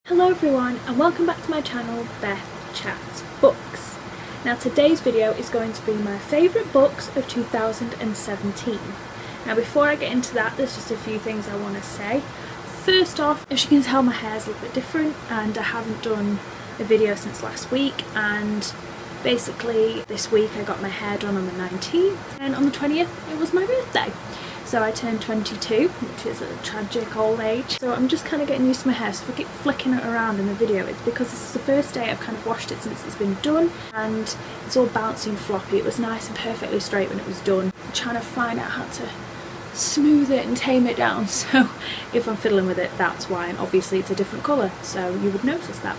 Hello everyone and welcome back to my channel BethChatsBooks. Now today's video is going to be my favourite books of 2017. Now before I get into that, there's just a few things I want to say. First off, as you can tell, my hair's a little bit different and I haven't done a video since last week, and basically this week I got my hair done on the 19th and on the 20th it was my birthday. So I turned 22, which is a tragic old age. So I'm just kind of getting used to my hair. So if I keep flicking it around in the video, it's because this is the first day I've kind of washed it since it's been done. And it's all bouncy and floppy. It was nice and perfectly straight when it was done. I'm trying to find out how to smooth it and tame it down. So if I'm fiddling with it, that's why. And obviously it's a different colour, so you would notice that.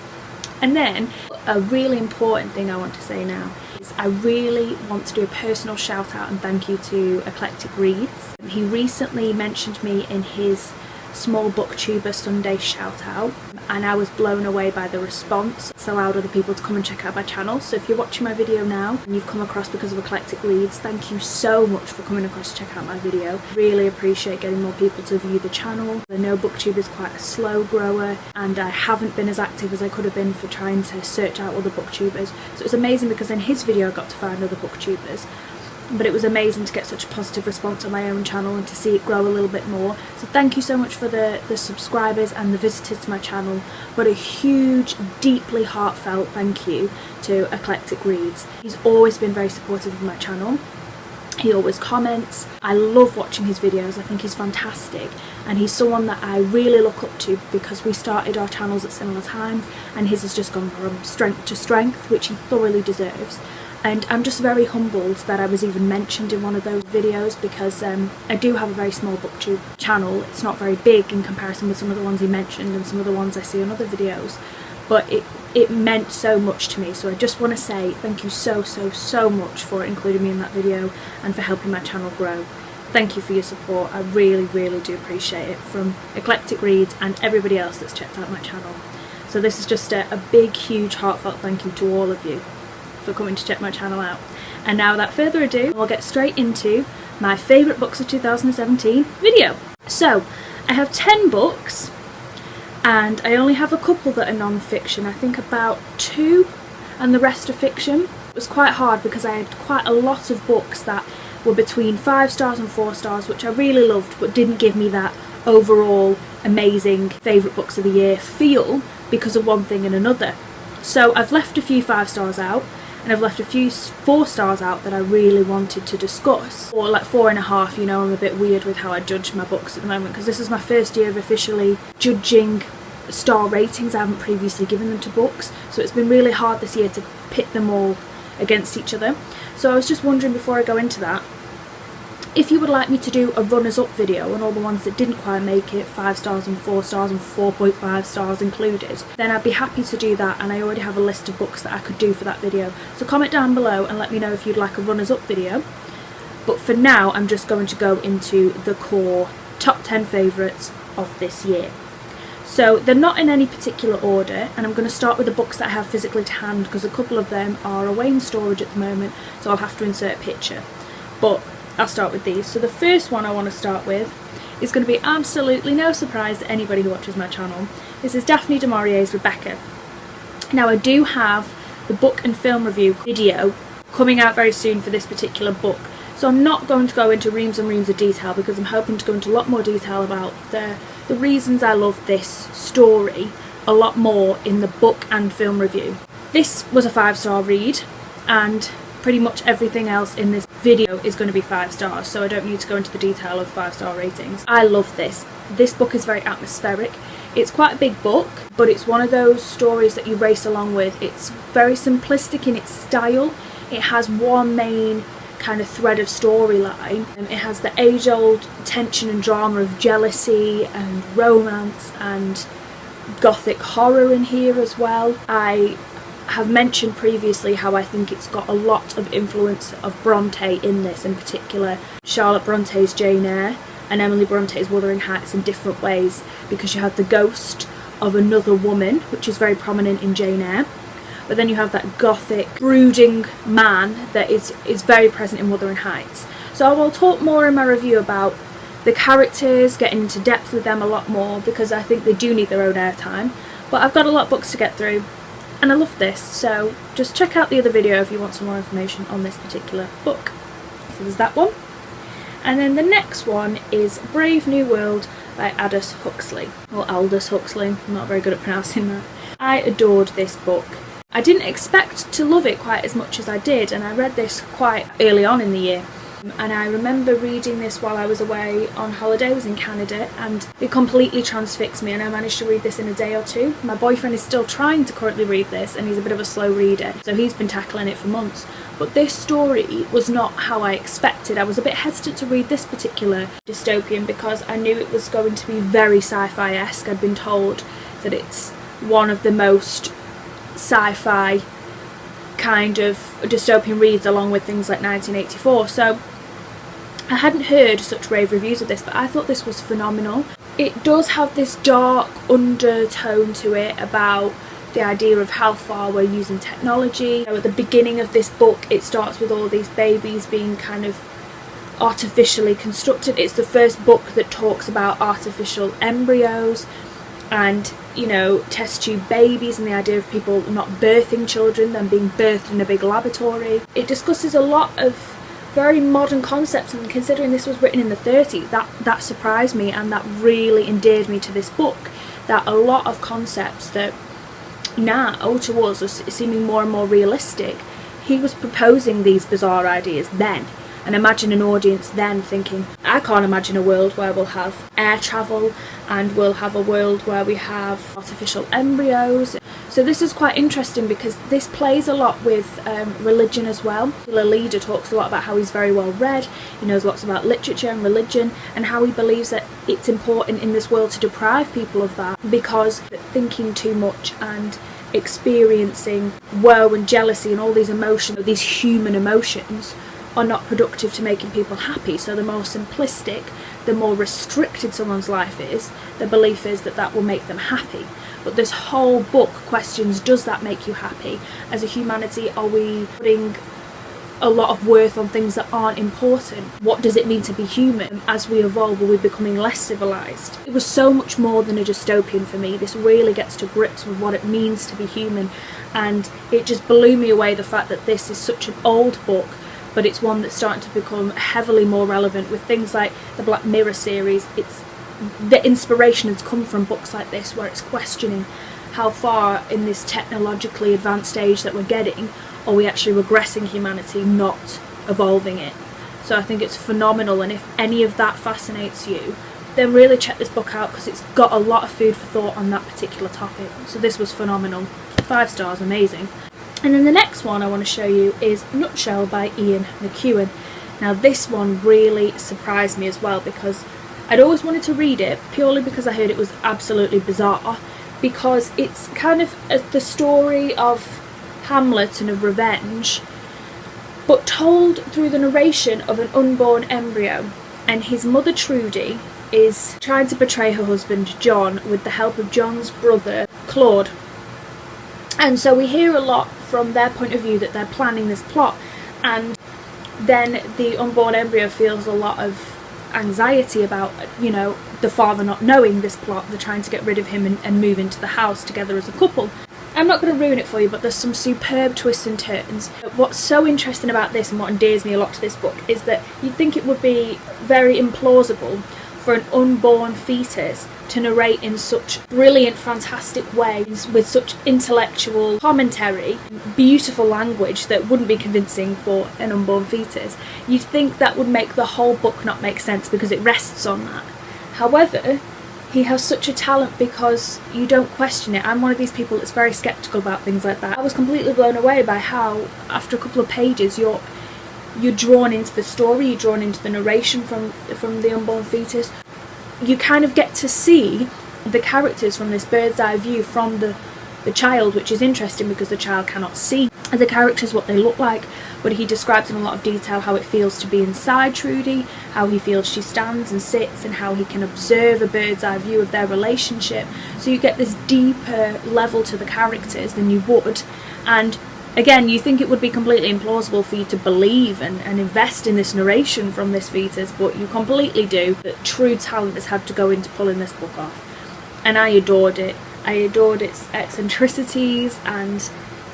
And then a really important thing I want to say now is I really want to do a personal shout out and thank you to Eclectic Reads. He recently mentioned me in his Small Booktuber Sunday shout out and I was blown away by the response. It's allowed other people to come and check out my channel. So if you're watching my video now and you've come across because of Eclectic Reads, thank you so much for coming across to check out my video. Really appreciate getting more people to view the channel. I know BookTube is quite a slow grower and I haven't been as active as I could have been for trying to search out other booktubers. So it's amazing because in his video I got to find other booktubers. But it was amazing to get such a positive response on my own channel and to see it grow a little bit more. So thank you so much for the subscribers and the visitors to my channel, but a huge, deeply heartfelt thank you to Eclectic Reads. He's always been very supportive of my channel. He always comments. I love watching his videos. I think he's fantastic and he's someone that I really look up to because we started our channels at similar times and his has just gone from strength to strength, which he thoroughly deserves. And I'm just very humbled that I was even mentioned in one of those videos because I do have a very small booktube channel. It's not very big in comparison with some of the ones he mentioned and some of the ones I see on other videos, but it meant so much to me. So I just want to say thank you so much for including me in that video and for helping my channel grow. Thank you for your support. I really do appreciate it from Eclectic Reads and everybody else that's checked out my channel. So this is just a big, huge, heartfelt thank you to all of you for coming to check my channel out. And now without further ado, we'll get straight into my favourite books of 2017 video. So I have 10 books and I only have a couple that are non-fiction. I think about 2 and the rest are fiction. It was quite hard because I had quite a lot of books that were between 5 stars and 4 stars, which I really loved but didn't give me that overall amazing favourite books of the year feel because of one thing and another. So I've left a few 5 stars out and I've left a few 4 stars out that I really wanted to discuss. Or like 4.5, you know, I'm a bit weird with how I judge my books at the moment because this is my first year of officially judging star ratings. I haven't previously given them to books, so it's been really hard this year to pit them all against each other. So I was just wondering before I go into that, if you would like me to do a runners-up video on all the ones that didn't quite make it, 5 stars and 4 stars and 4.5 stars included, then I'd be happy to do that, and I already have a list of books that I could do for that video. So comment down below and let me know if you'd like a runners-up video. But for now, I'm just going to go into the core top 10 favourites of this year. So they're not in any particular order, and I'm going to start with the books that I have physically to hand because a couple of them are away in storage at the moment, so I'll have to insert a picture. But I'll start with these. So the first one I want to start with is going to be absolutely no surprise to anybody who watches my channel. This is Daphne du Maurier's Rebecca. Now I do have the book and film review video coming out very soon for this particular book, so I'm not going to go into reams and reams of detail because I'm hoping to go into a lot more detail about the reasons I love this story a lot more in the book and film review. This was a 5-star read and pretty much everything else in this video is going to be 5 stars, so I don't need to go into the detail of 5-star ratings. I love this. This book is very atmospheric. It's quite a big book, but it's one of those stories that you race along with. It's very simplistic in its style. It has one main kind of thread of storyline. It has the age-old tension and drama of jealousy and romance and gothic horror in here as well. I have mentioned previously how I think it's got a lot of influence of Bronte in this, in particular Charlotte Bronte's Jane Eyre and Emily Bronte's Wuthering Heights in different ways, because you have the ghost of another woman, which is very prominent in Jane Eyre, but then you have that gothic brooding man that is very present in Wuthering Heights. So I will talk more in my review about the characters, getting into depth with them a lot more because I think they do need their own airtime. But I've got a lot of books to get through, and I love this, so just check out the other video if you want some more information on this particular book. So there's that one. And then the next one is Brave New World by Aldous Huxley. Or Aldous Huxley, I'm not very good at pronouncing that. I adored this book. I didn't expect to love it quite as much as I did, and I read this quite early on in the year. And I remember reading this while I was away on holiday. I was in Canada, and it completely transfixed me, and I managed to read this in a day or two. My boyfriend is still trying to currently read this, and he's a bit of a slow reader, so he's been tackling it for months. But this story was not how I expected. I was a bit hesitant to read this particular dystopian because I knew it was going to be very sci-fi-esque. I'd been told that it's one of the most sci-fi kind of dystopian reads, along with things like 1984, so I hadn't heard such rave reviews of this, but I thought this was phenomenal. It does have this dark undertone to it about the idea of how far we're using technology. So at the beginning of this book, it starts with all these babies being kind of artificially constructed. It's the first book that talks about artificial embryos and, you know, test tube babies and the idea of people not birthing children, them being birthed in a big laboratory. It discusses a lot of very modern concepts, and considering this was written in the 30s, that surprised me, and that really endeared me to this book, that a lot of concepts that now to us are seeming more and more realistic, he was proposing these bizarre ideas then. And imagine an audience then thinking, I can't imagine a world where we'll have air travel and we'll have a world where we have artificial embryos. So this is quite interesting because this plays a lot with religion as well. The leader talks a lot about how he's very well read, he knows lots about literature and religion, and how he believes that it's important in this world to deprive people of that, because thinking too much and experiencing woe and jealousy and all these emotions, these human emotions, are not productive to making people happy. So the more simplistic, the more restricted someone's life is, the belief is that that will make them happy. But this whole book questions, does that make you happy? As a humanity, are we putting a lot of worth on things that aren't important? What does it mean to be human? As we evolve, are we becoming less civilised? It was so much more than a dystopian for me. This really gets to grips with what it means to be human, and it just blew me away, the fact that this is such an old book, but it's one that's starting to become heavily more relevant with things like the Black Mirror series. The inspiration has come from books like this, where it's questioning how far in this technologically advanced age that we're getting are we actually regressing humanity, not evolving it. So I think it's phenomenal, and if any of that fascinates you, then really check this book out, because it's got a lot of food for thought on that particular topic. So this was phenomenal. 5 stars, amazing. And then the next one I want to show you is Nutshell by Ian McEwan. Now this one really surprised me as well, because I'd always wanted to read it purely because I heard it was absolutely bizarre, because it's kind of the story of Hamlet and of revenge, but told through the narration of an unborn embryo, and his mother Trudy is trying to betray her husband John with the help of John's brother Claude. And so we hear a lot from their point of view that they're planning this plot, and then the unborn embryo feels a lot of anxiety about, you know, the father not knowing this plot. They're trying to get rid of him and move into the house together as a couple. I'm not going to ruin it for you, but there's some superb twists and turns. What's so interesting about this, and what endears me a lot to this book, is that you'd think it would be very implausible for an unborn fetus to narrate in such brilliant, fantastic ways, with such intellectual commentary, beautiful language that wouldn't be convincing for an unborn fetus. You'd think that would make the whole book not make sense, because it rests on that. However, he has such a talent because you don't question it. I'm one of these people that's very sceptical about things like that. I was completely blown away by how, after a couple of pages, you're drawn into the story, you're drawn into the narration from the unborn fetus. You kind of get to see the characters from this bird's eye view from the child, which is interesting because the child cannot see the characters, what they look like, but he describes in a lot of detail how it feels to be inside Trudy, how he feels she stands and sits, and how he can observe a bird's eye view of their relationship. So you get this deeper level to the characters than you would, and again, you think it would be completely implausible for you to believe and invest in this narration from this fetus, but you completely do. But true talent has had to go into pulling this book off, and I adored it. I adored its eccentricities and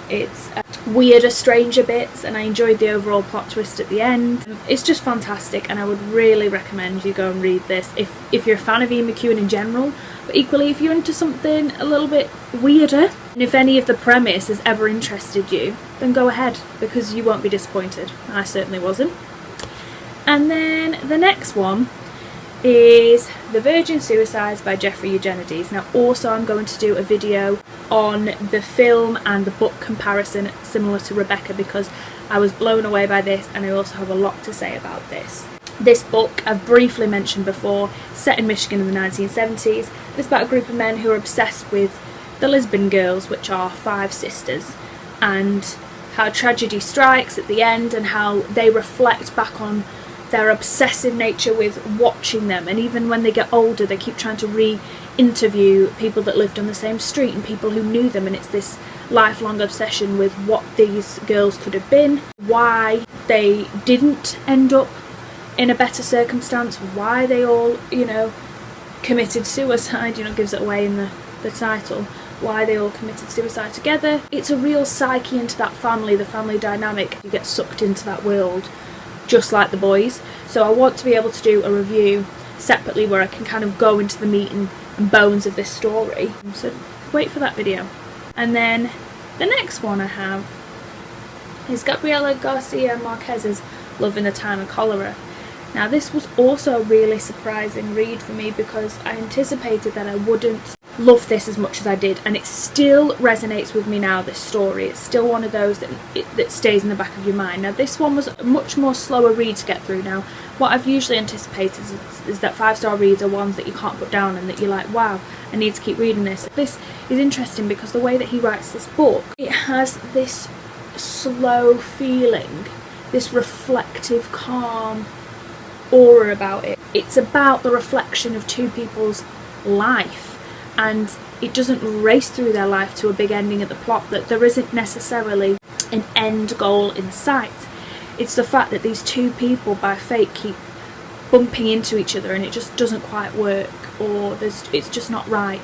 its weirder, stranger bits, and I enjoyed the overall plot twist at the end. It's just fantastic, and I would really recommend you go and read this if you're a fan of Ian McEwan in general, but equally if you're into something a little bit weirder, and if any of the premise has ever interested you, then go ahead, because you won't be disappointed. I certainly wasn't. And then the next one is The Virgin Suicides by Jeffrey Eugenides. Now also I'm going to do a video on the film and the book comparison similar to Rebecca, because I was blown away by this and I also have a lot to say about this. This book I've briefly mentioned before, set in Michigan in the 1970s. It's about a group of men who are obsessed with the Lisbon Girls, which are 5 sisters, and how tragedy strikes at the end and how they reflect back on their obsessive nature with watching them, and even when they get older they keep trying to re-interview people that lived on the same street and people who knew them, and it's this lifelong obsession with what these girls could have been, why they didn't end up in a better circumstance, why they all, you know, committed suicide, you know, gives it away in the title, why they all committed suicide together. It's a real psyche into that family, the family dynamic. You get sucked into that world just like the boys. So I want to be able to do a review separately where I can kind of go into the meat and bones of this story. So wait for that video. And then the next one I have is Gabriela Garcia Marquez's Love in the Time of Cholera. Now this was also a really surprising read for me, because I anticipated that I wouldn't love this as much as I did, and it still resonates with me now, this story. It's still one of those that stays in the back of your mind. Now this one was a much more slower read to get through. Now what I've usually anticipated is that 5-star reads are ones that you can't put down and that you're like, wow, I need to keep reading this. This is interesting because the way that he writes this book, it has this slow feeling, this reflective, calm aura about it. It's about the reflection of two people's life, and it doesn't race through their life to a big ending at the plot, that there isn't necessarily an end goal in sight. It's the fact that these two people by fate keep bumping into each other and it just doesn't quite work, or it's just not right.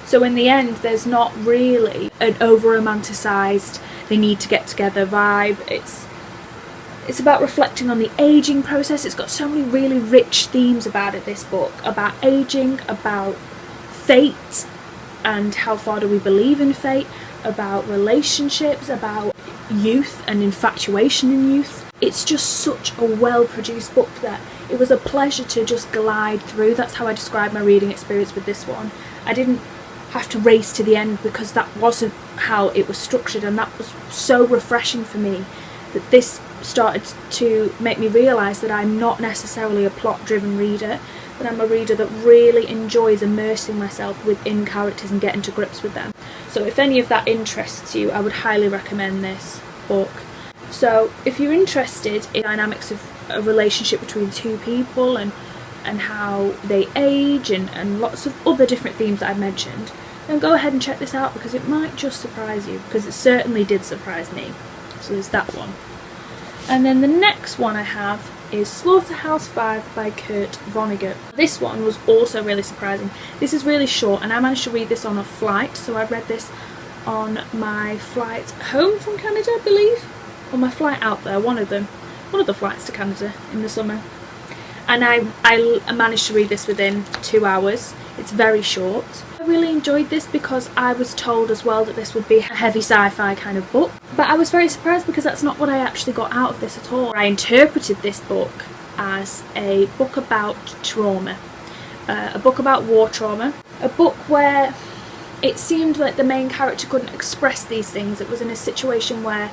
So in the end there's not really an over romanticised they need to get together vibe. It's about reflecting on the ageing process. It's got so many really rich themes about it, this book, about ageing, about fate and how far do we believe in fate, about relationships, about youth and infatuation in youth. It's just such a well produced book that it was a pleasure to just glide through. That's how I describe my reading experience with this one. I didn't have to race to the end because that wasn't how it was structured, and that was so refreshing for me, that this started to make me realise that I'm not necessarily a plot driven reader, that I'm a reader that really enjoys immersing myself within characters and getting to grips with them. So if any of that interests you, I would highly recommend this book. So if you're interested in dynamics of a relationship between two people and how they age and lots of other different themes that I've mentioned, then go ahead and check this out, because it might just surprise you, because it certainly did surprise me. So there's that one. And then the next one I have is SlaughterhouseFive by Kurt Vonnegut. This one was also really surprising. This is really short and I managed to read this on a flight, so I read this on my flight home from Canada, I believe, or my flight out there, one of the flights to Canada in the summer. And I managed to read this within 2 hours. It's very short. I really enjoyed this because I was told as well that this would be a heavy sci-fi kind of book, but I was very surprised because that's not what I actually got out of this at all. I interpreted this book as a book about trauma, a book about war trauma, a book where it seemed like the main character couldn't express these things. It was in a situation where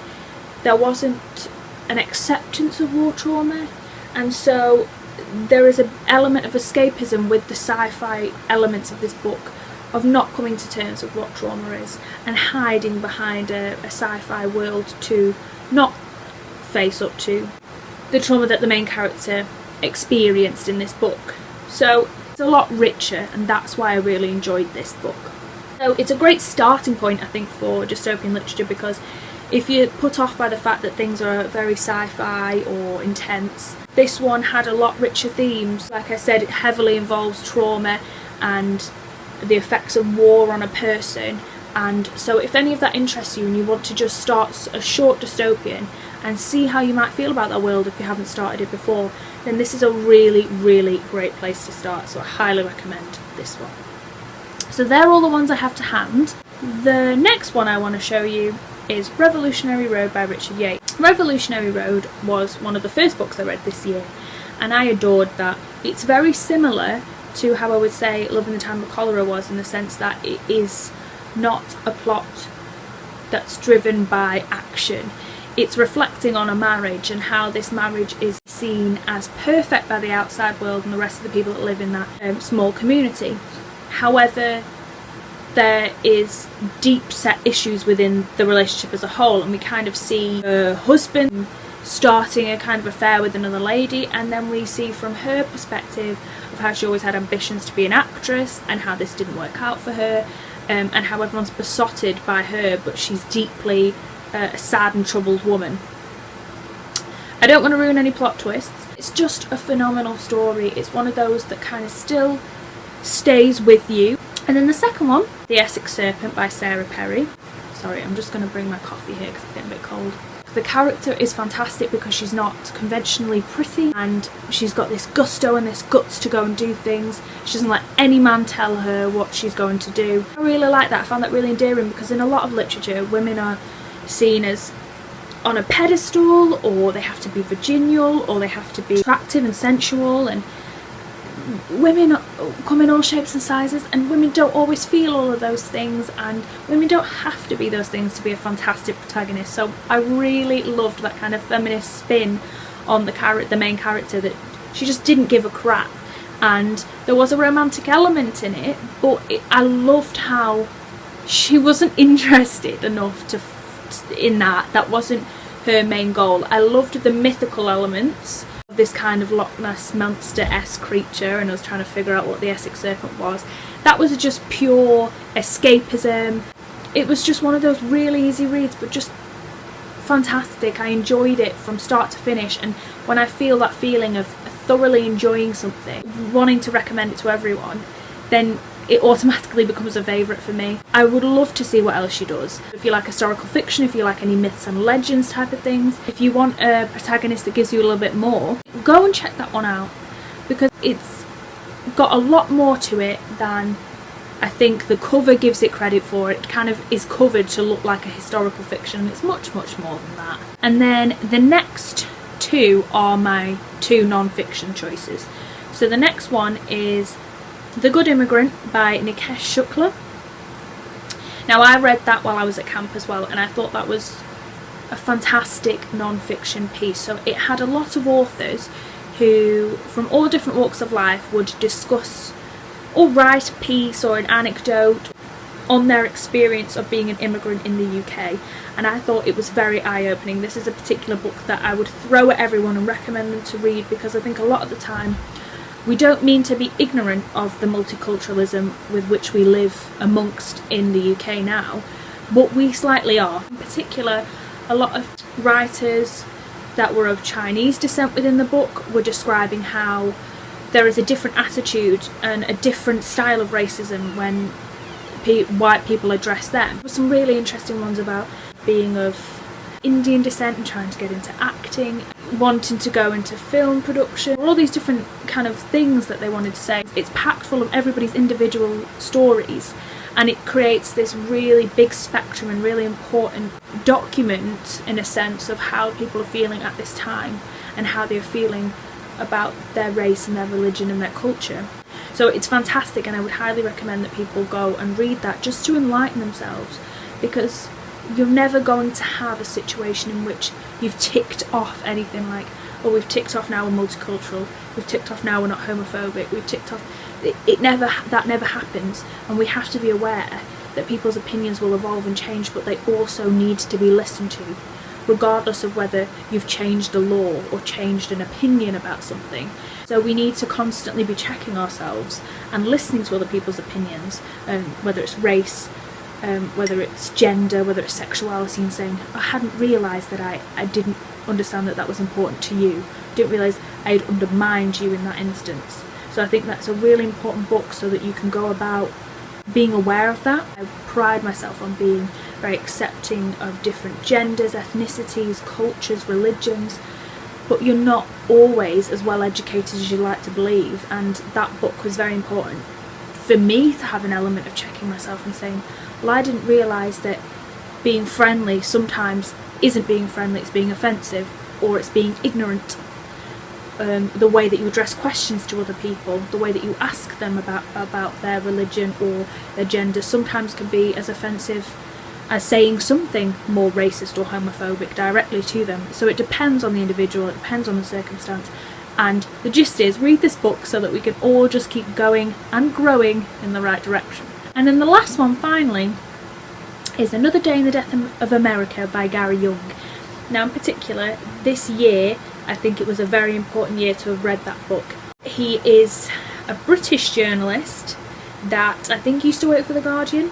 there wasn't an acceptance of war trauma, and so there is an element of escapism with the sci-fi elements of this book, of not coming to terms with what trauma is and hiding behind a sci-fi world to not face up to the trauma that the main character experienced in this book. So it's a lot richer, and that's why I really enjoyed this book. So it's a great starting point, I think, for dystopian literature, because if you're put off by the fact that things are very sci-fi or intense, this one had a lot richer themes. Like I said, it heavily involves trauma and the effects of war on a person. And so if any of that interests you and you want to just start a short dystopian and see how you might feel about that world if you haven't started it before, then this is a really, really great place to start. So I highly recommend this one. So they're all the ones I have to hand. The next one I want to show you is Revolutionary Road by Richard Yates. Revolutionary Road was one of the first books I read this year, and I adored that. It's very similar to how I would say Love in the Time of Cholera was, in the sense that it is not a plot that's driven by action. It's reflecting on a marriage and how this marriage is seen as perfect by the outside world and the rest of the people that live in that small community. However, there is deep set issues within the relationship as a whole, and we kind of see her husband starting a kind of affair with another lady, and then we see from her perspective of how she always had ambitions to be an actress and how this didn't work out for her, and how everyone's besotted by her, but she's deeply a sad and troubled woman. I don't want to ruin any plot twists. It's just a phenomenal story. It's one of those that kind of still stays with you. And then the second one, The Essex Serpent by Sarah Perry. Sorry, I'm just going to bring my coffee here because it's getting a bit cold. The character is fantastic because she's not conventionally pretty, and she's got this gusto and this guts to go and do things. She doesn't let any man tell her what she's going to do. I really like that. I found that really endearing, because in a lot of literature, women are seen as on a pedestal, or they have to be virginal, or they have to be attractive and sensual, and women come in all shapes and sizes, and women don't always feel all of those things, and women don't have to be those things to be a fantastic protagonist. So I really loved that kind of feminist spin on the main character, that she just didn't give a crap. And there was a romantic element in it, but I loved how she wasn't interested enough in that wasn't her main goal. I loved the mythical elements, this kind of Loch Ness monster-esque creature, and I was trying to figure out what the Essex Serpent was. That was just pure escapism. It was just one of those really easy reads, but just fantastic. I enjoyed it from start to finish, and when I feel that feeling of thoroughly enjoying something, wanting to recommend it to everyone, then it automatically becomes a favourite for me. I would love to see what else she does. If you like historical fiction, if you like any myths and legends type of things, if you want a protagonist that gives you a little bit more, go and check that one out, because it's got a lot more to it than I think the cover gives it credit for. It kind of is covered to look like a historical fiction, and it's much, much more than that. And then the next two are my two non-fiction choices. So the next one is The Good Immigrant by Nikesh Shukla. Now, I read that while I was at camp as well, and I thought that was a fantastic non-fiction piece. So it had a lot of authors who, from all different walks of life, would discuss or write a piece or an anecdote on their experience of being an immigrant in the UK, and I thought it was very eye-opening. This is a particular book that I would throw at everyone and recommend them to read, because I think a lot of the time we don't mean to be ignorant of the multiculturalism with which we live amongst in the UK now, but we slightly are. In particular, a lot of writers that were of Chinese descent within the book were describing how there is a different attitude and a different style of racism when white people address them. There were some really interesting ones about being of Indian descent and trying to get into acting, wanting to go into film production, all these different kind of things that they wanted to say. It's packed full of everybody's individual stories, and it creates this really big spectrum and really important document, in a sense, of how people are feeling at this time and how they're feeling about their race and their religion and their culture. So it's fantastic, and I would highly recommend that people go and read that just to enlighten themselves, because you're never going to have a situation in which you've ticked off anything like, oh, we've ticked off now we're multicultural, we've ticked off now we're not homophobic, we've ticked off. That never happens, and we have to be aware that people's opinions will evolve and change, but they also need to be listened to, regardless of whether you've changed a law or changed an opinion about something. So we need to constantly be checking ourselves and listening to other people's opinions, whether it's race, whether it's gender, whether it's sexuality, and saying, I hadn't realised that I didn't understand that that was important to you, didn't realise I had undermined you in that instance. So I think that's a really important book, so that you can go about being aware of that. I pride myself on being very accepting of different genders, ethnicities, cultures, religions, but you're not always as well educated as you like to believe, and that book was very important for me to have an element of checking myself and saying, well, I didn't realise that being friendly sometimes isn't being friendly, it's being offensive, or it's being ignorant. The way that you address questions to other people, the way that you ask them about their religion or their gender sometimes can be as offensive as saying something more racist or homophobic directly to them. So it depends on the individual, it depends on the circumstance, and the gist is read this book so that we can all just keep going and growing in the right direction. And then the last one finally is Another Day in the Death of America by Gary Young. Now in particular, this year I think it was a very important year to have read that book. He is a British journalist that I think used to work for The Guardian,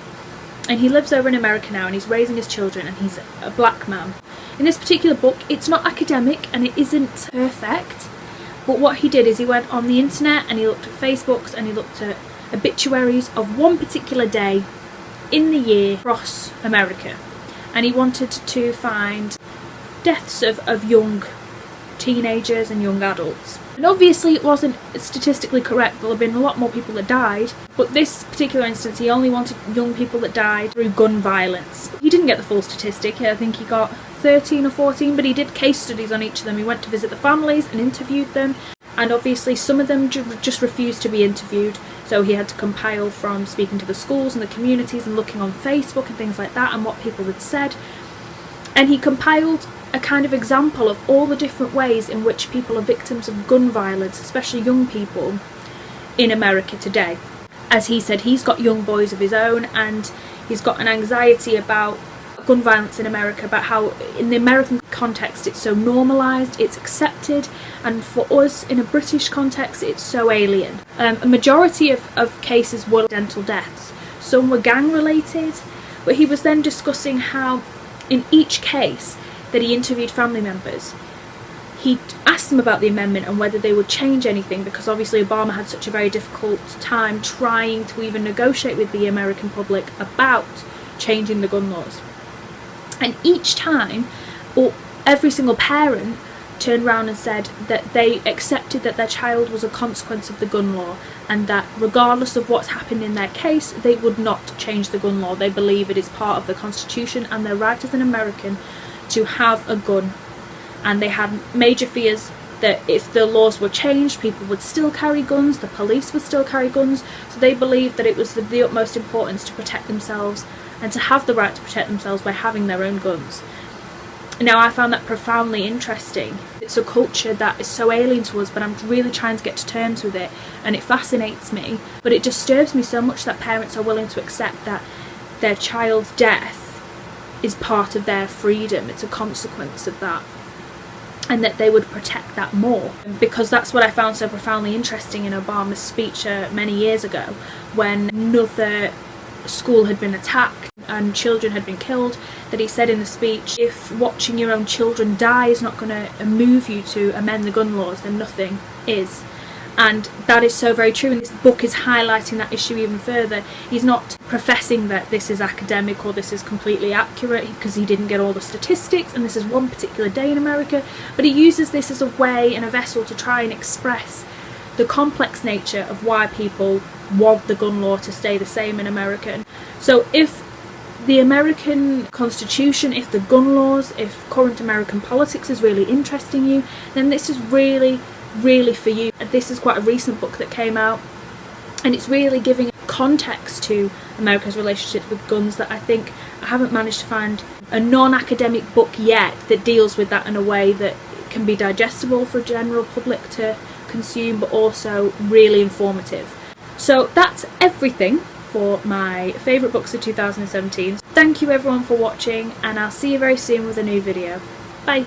and he lives over in America now and he's raising his children, and he's a black man. In this particular book, it's not academic and it isn't perfect, but what he did is he went on the internet and he looked at Facebooks and he looked at obituaries of one particular day in the year across America, and he wanted to find deaths of young teenagers and young adults. And obviously it wasn't statistically correct, there'll have been a lot more people that died, but this particular instance he only wanted young people that died through gun violence. He didn't get the full statistic, I think he got 13 or 14, but he did case studies on each of them. He went to visit the families and interviewed them, and obviously some of them just refused to be interviewed, so he had to compile from speaking to the schools and the communities and looking on Facebook and things like that and what people had said, and he compiled a kind of example of all the different ways in which people are victims of gun violence, especially young people in America today. As he said, he's got young boys of his own and he's got an anxiety about gun violence in America, about how in the American context it's so normalised, it's accepted, and for us in a British context it's so alien. A majority of cases were accidental deaths, some were gang related, but he was then discussing how in each case that he interviewed family members, he asked them about the amendment and whether they would change anything, because obviously Obama had such a very difficult time trying to even negotiate with the American public about changing the gun laws. And each time, or every single parent turned around and said that they accepted that their child was a consequence of the gun law, and that regardless of what's happened in their case, they would not change the gun law. They believe it is part of the Constitution and their right as an American to have a gun, and they had major fears that if the laws were changed, people would still carry guns, the police would still carry guns, so they believed that it was the utmost importance to protect themselves and to have the right to protect themselves by having their own guns. Now I found that profoundly interesting. It's a culture that is so alien to us, but I'm really trying to get to terms with it, and it fascinates me, but it disturbs me so much that parents are willing to accept that their child's death is part of their freedom, it's a consequence of that, and that they would protect that more. Because that's what I found so profoundly interesting in Obama's speech many years ago, when another school had been attacked and children had been killed, that he said in the speech, if watching your own children die is not going to move you to amend the gun laws, then nothing is. And that is so very true, and this book is highlighting that issue even further. He's not professing that this is academic or this is completely accurate, because he didn't get all the statistics and this is one particular day in America, but he uses this as a way and a vessel to try and express the complex nature of why people want the gun law to stay the same in America. So if the American Constitution, if the gun laws, if current American politics is really interesting you, then this is really for you. This is quite a recent book that came out, and it's really giving context to America's relationship with guns that I think I haven't managed to find a non-academic book yet that deals with that in a way that can be digestible for general public to consume, but also really informative. So that's everything for my favourite books of 2017. Thank you everyone for watching, and I'll see you very soon with a new video. Bye!